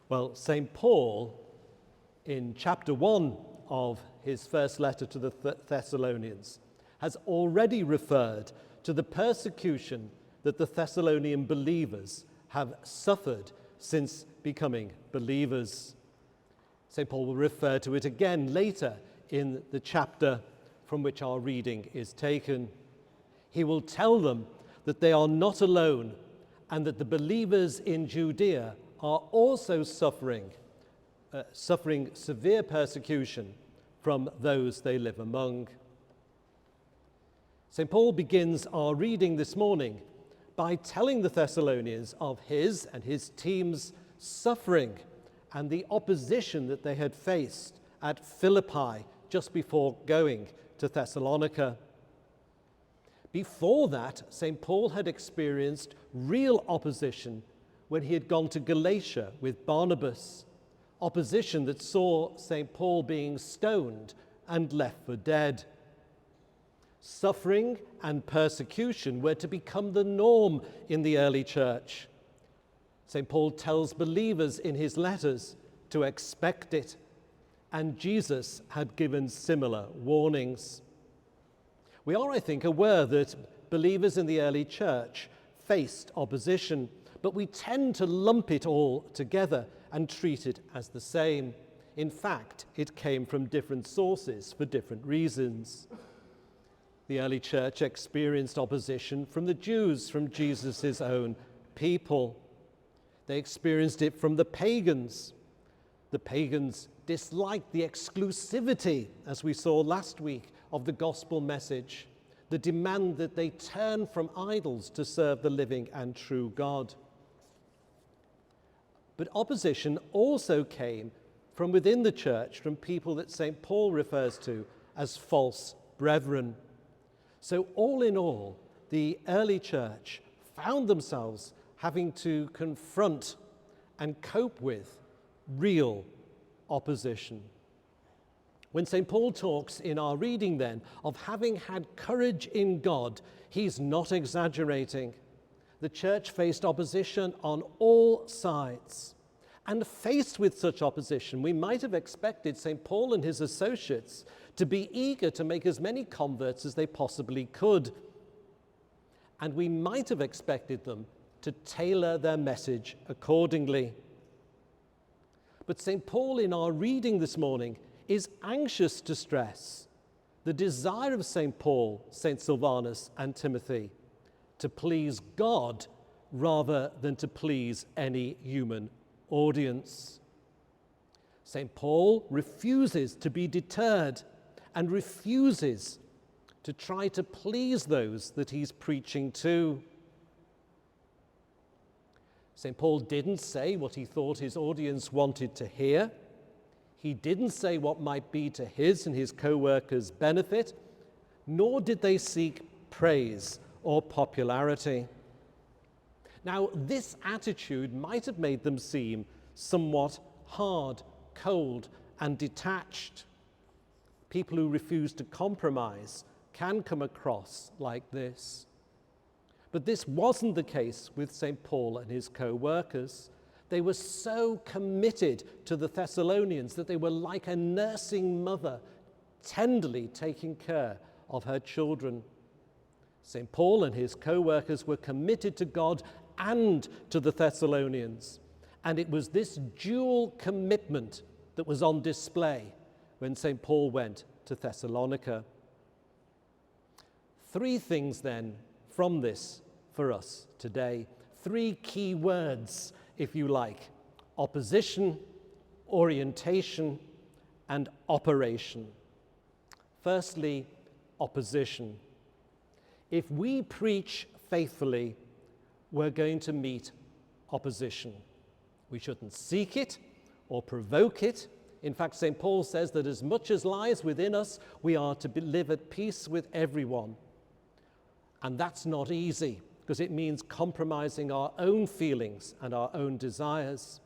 Well, St. Paul, in chapter 1 of his first letter to the Thessalonians, has already referred to the persecution that the Thessalonian believers have suffered since becoming believers. St. Paul will refer to it again later in the chapter from which our reading is taken. He will tell them that they are not alone and that the believers in Judea are also suffering severe persecution from those they live among. St. Paul begins our reading this morning by telling the Thessalonians of his and his team's suffering and the opposition that they had faced at Philippi just before going to Thessalonica. Before that, St. Paul had experienced real opposition when he had gone to Galatia with Barnabas, opposition that saw St. Paul being stoned and left for dead. Suffering and persecution were to become the norm in the early church. St. Paul tells believers in his letters to expect it, and Jesus had given similar warnings. We are, I think, aware that believers in the early church faced opposition, but we tend to lump it all together and treat it as the same. In fact, it came from different sources for different reasons. The early church experienced opposition from the Jews, from Jesus' own people. They experienced it from the pagans. The pagans disliked the exclusivity, as we saw last week, of the gospel message, the demand that they turn from idols to serve the living and true God. But opposition also came from within the church, from people that St. Paul refers to as false brethren. So all in all, the early church found themselves having to confront and cope with real opposition. When St. Paul talks in our reading then of having had courage in God, he's not exaggerating. The church faced opposition on all sides. And faced with such opposition, we might have expected St. Paul and his associates to be eager to make as many converts as they possibly could. And we might have expected them to tailor their message accordingly. But St. Paul, in our reading this morning, is anxious to stress the desire of St. Paul, St. Silvanus, and Timothy to please God rather than to please any human audience. St. Paul refuses to be deterred and refuses to try to please those that he's preaching to. St. Paul didn't say what he thought his audience wanted to hear. He didn't say what might be to his and his co-workers' benefit, nor did they seek praise or popularity. Now, this attitude might have made them seem somewhat hard, cold, and detached. People who refuse to compromise can come across like this. But this wasn't the case with St. Paul and his co-workers. They were so committed to the Thessalonians that they were like a nursing mother, tenderly taking care of her children. St. Paul and his co-workers were committed to God and to the Thessalonians. And it was this dual commitment that was on display when St. Paul went to Thessalonica. Three things then from this for us today. Three key words, if you like: opposition, orientation, and operation. Firstly, opposition. If we preach faithfully, we're going to meet opposition. We shouldn't seek it or provoke it. In fact, St. Paul says that as much as lies within us, we are to live at peace with everyone. And that's not easy, because it means compromising our own feelings and our own desires.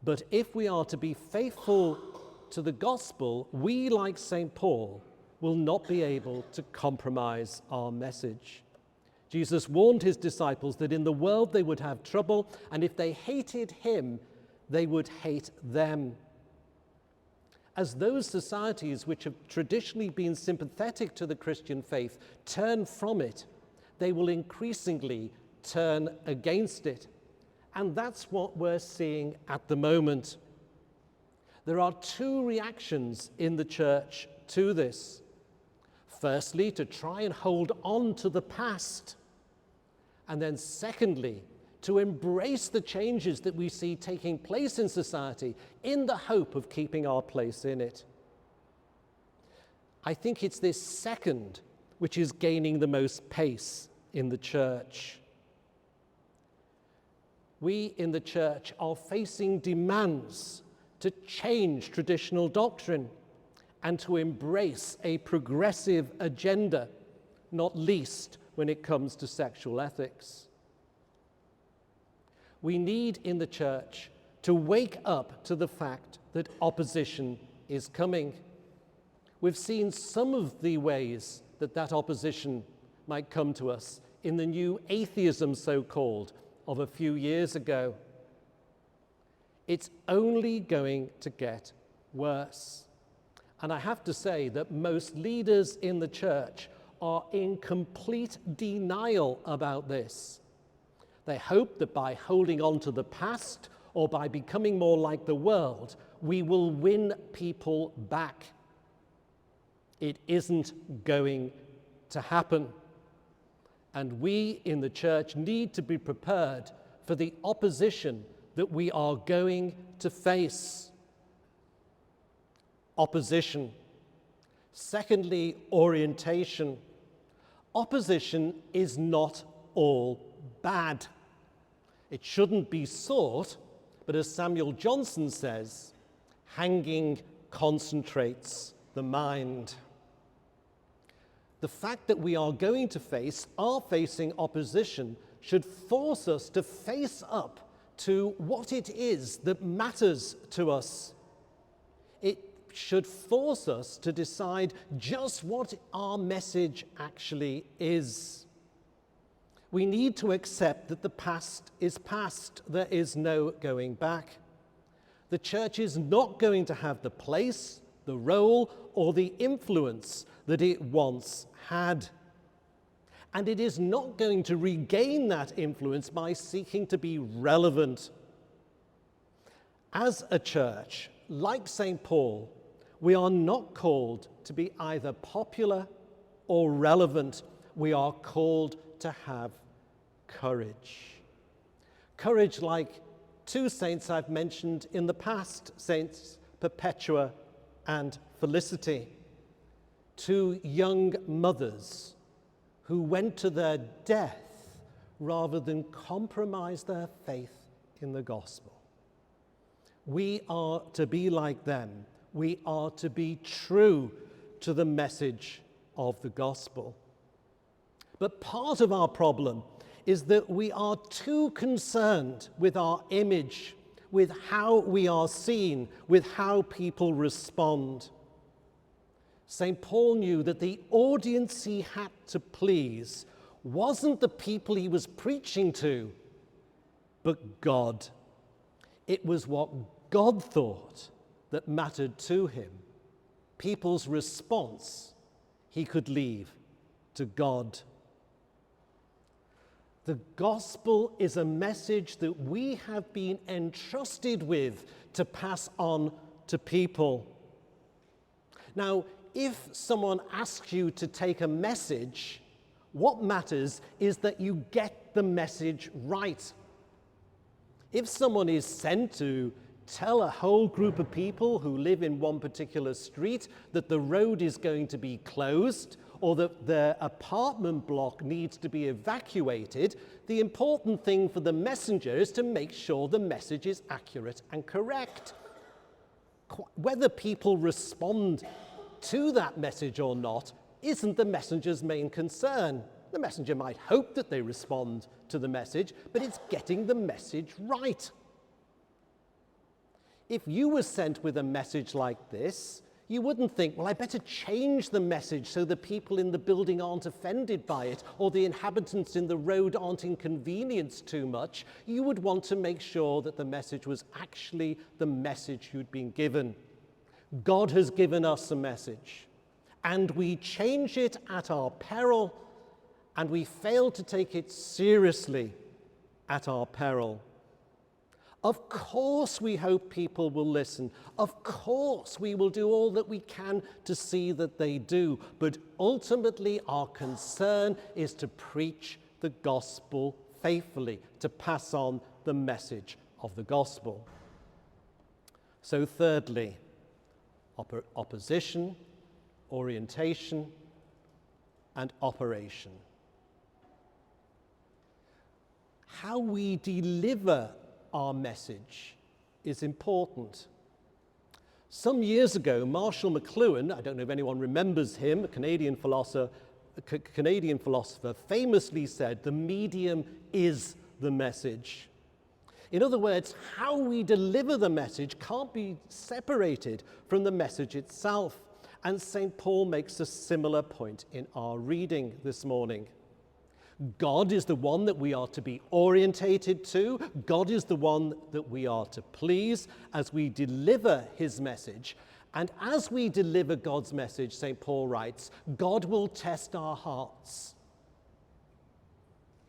But if we are to be faithful to the gospel, we, like St. Paul, will not be able to compromise our message. Jesus warned his disciples that in the world they would have trouble, and if they hated him, they would hate them. As those societies which have traditionally been sympathetic to the Christian faith turn from it, they will increasingly turn against it. And that's what we're seeing at the moment. There are two reactions in the church to this. Firstly, to try and hold on to the past. And then secondly, to embrace the changes that we see taking place in society in the hope of keeping our place in it. I think it's this second which is gaining the most pace in the church. We in the church are facing demands to change traditional doctrine and to embrace a progressive agenda, not least when it comes to sexual ethics. We need in the church to wake up to the fact that opposition is coming. We've seen some of the ways that opposition might come to us in the new atheism, so-called, of a few years ago. It's only going to get worse. And I have to say that most leaders in the church are in complete denial about this. They hope that by holding on to the past or by becoming more like the world, we will win people back. It isn't going to happen. And we in the church need to be prepared for the opposition that we are going to face. Opposition. Secondly, orientation. Opposition is not all bad. It shouldn't be sought, but as Samuel Johnson says, hanging concentrates the mind. The fact that we are facing opposition should force us to face up to what it is that matters to us. It should force us to decide just what our message actually is. We need to accept that the past is past. There is no going back. The church is not going to have the place, the role, or the influence that it once had. And it is not going to regain that influence by seeking to be relevant. As a church, like St. Paul, we are not called to be either popular or relevant. We are called to have courage. Courage like two saints I've mentioned in the past, Saints Perpetua and Felicity, two young mothers who went to their death rather than compromise their faith in the gospel. We are to be like them. We are to be true to the message of the gospel. But part of our problem is that we are too concerned with our image, with how we are seen, with how people respond. St. Paul knew that the audience he had to please wasn't the people he was preaching to, but God. It was what God thought that mattered to him. People's response he could leave to God. The gospel is a message that we have been entrusted with to pass on to people. Now, if someone asks you to take a message, what matters is that you get the message right. If someone is sent to tell a whole group of people who live in one particular street that the road is going to be closed or that their apartment block needs to be evacuated, the important thing for the messenger is to make sure the message is accurate and correct. Whether people respond to that message or not isn't the messenger's main concern. The messenger might hope that they respond to the message, but it's getting the message right. If you were sent with a message like this, You wouldn't think, well, I better change the message so the people in the building aren't offended by it, or the inhabitants in the road aren't inconvenienced too much. You would want to make sure that the message was actually the message you'd been given. God has given us a message, and we change it at our peril, and we fail to take it seriously at our peril. Of course we hope people will listen. Of course we will do all that we can to see that they do. But ultimately our concern is to preach the gospel faithfully, to pass on the message of the gospel. So thirdly, opposition, orientation, and operation. How we deliver our message is important. Some years ago, Marshall McLuhan, I don't know if anyone remembers him, a Canadian philosopher, famously said, "The medium is the message." In other words, how we deliver the message can't be separated from the message itself. And St. Paul makes a similar point in our reading this morning. God is the one that we are to be orientated to. God is the one that we are to please as we deliver his message. And as we deliver God's message, St. Paul writes, God will test our hearts.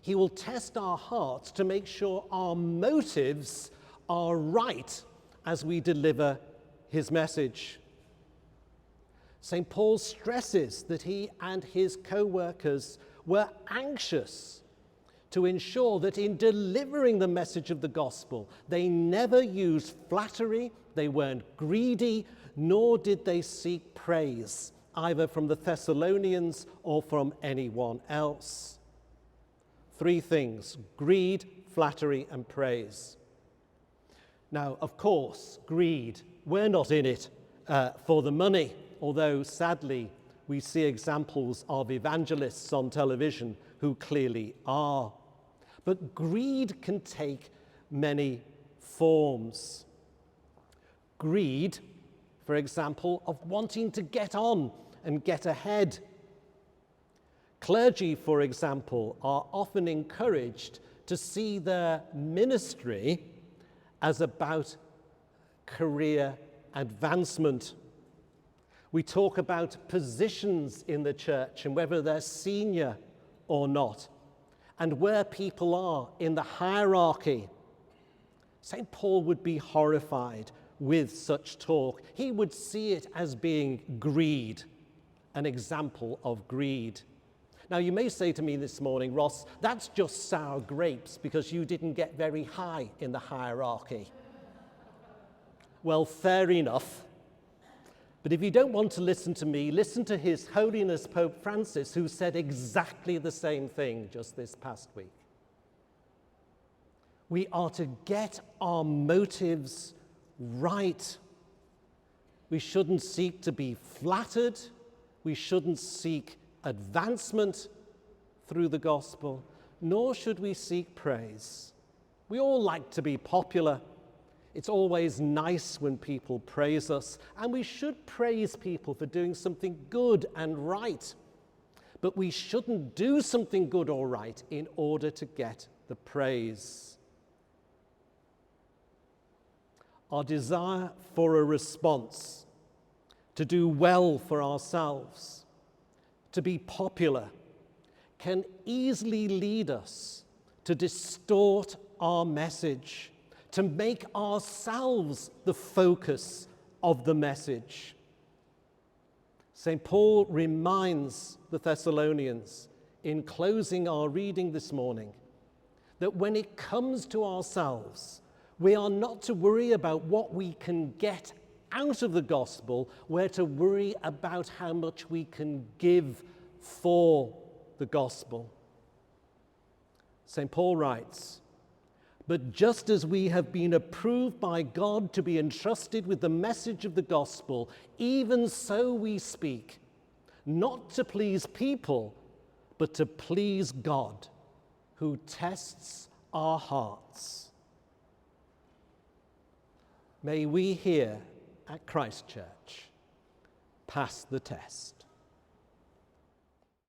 He will test our hearts to make sure our motives are right as we deliver his message. St. Paul stresses that he and his co-workers were anxious to ensure that in delivering the message of the gospel, they never used flattery, they weren't greedy, nor did they seek praise, either from the Thessalonians or from anyone else. Three things: greed, flattery, and praise. Now, of course, greed, we're not in it for the money, although sadly, we see examples of evangelists on television who clearly are. But greed can take many forms. Greed, for example, of wanting to get on and get ahead. Clergy, for example, are often encouraged to see their ministry as about career advancement. We talk about positions in the church and whether they're senior or not, and where people are in the hierarchy. St. Paul would be horrified with such talk. He would see it as being greed, an example of greed. Now, you may say to me this morning, Ross, that's just sour grapes because you didn't get very high in the hierarchy. Well, fair enough. But if you don't want to listen to me, listen to His Holiness Pope Francis, who said exactly the same thing just this past week. We are to get our motives right. We shouldn't seek to be flattered. We shouldn't seek advancement through the gospel, nor should we seek praise. We all like to be popular. It's always nice when people praise us, and we should praise people for doing something good and right. But we shouldn't do something good or right in order to get the praise. Our desire for a response, to do well for ourselves, to be popular, can easily lead us to distort our message, to make ourselves the focus of the message. St. Paul reminds the Thessalonians in closing our reading this morning that when it comes to ourselves, we are not to worry about what we can get out of the gospel. We're to worry about how much we can give for the gospel. St. Paul writes, "But just as we have been approved by God to be entrusted with the message of the gospel, even so we speak, not to please people, but to please God, who tests our hearts." May we here at Christ Church pass the test.